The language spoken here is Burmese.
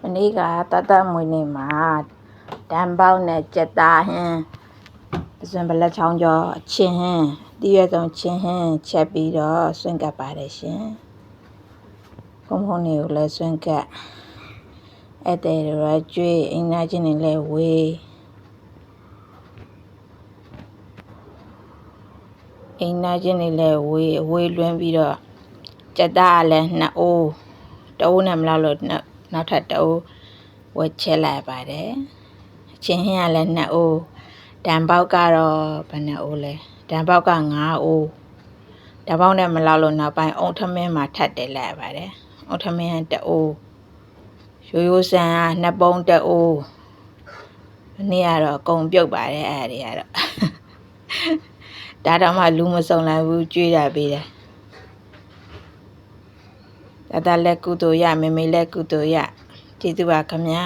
မနေ့ကတတ်မွေးနေ့မှာတန်ပေါက်နဲ့ကြက်သားဟင်းအစွန်ပလက်ချောင်းကျော်အချင်းဟင်းတည့်ရဆုံးချင်းဟင်းချက်ပြီးတော့ဆွင့်ကပ်ပါတယ်ရှင်ဖုံဖုံတွေကိုလည်းဆွင့်ကပ်အဲ့တဲ့တွေကျွေးအိမ်သားချင်းတွေလည်းဝေးအိမ်သားချင်းတွေလည်းဝေးလွှမ်းပြီးတော့ကြက်သားလည်း2အိုးတအိုးနဲ့မလောက်လို့နောက်ထပ်တအိုးဝက်ချက်လိုက်ပါတယ်အချင်းဟင်းကလည်း2အိုးတန်ပေါက်ကတော့ဘယ်နှအိုးလဲတန်ပေါက်က5အိုးတန်ပေါက်နဲ့မလောက်လို့နောက်ပိုင်းအုံထမင်းမှာထပ်တယ်လိုက်ပါတယ်အုံထမင်းက1အိုးရိုးဆန်က2ပုံး1အိုးဒီနေ့ကတော့အကုန်ပြုတ်ပါတယ်အဲ့ဒီကတော့ဒါတော့မှလူမစုံလိုက်ဘူးကျွေးတာပေးတယ်ဒါလည်းကုသိုလ်ရမေမေလည်းကုသိုလ်ရကျေးဇူးပါခင်ဗျာ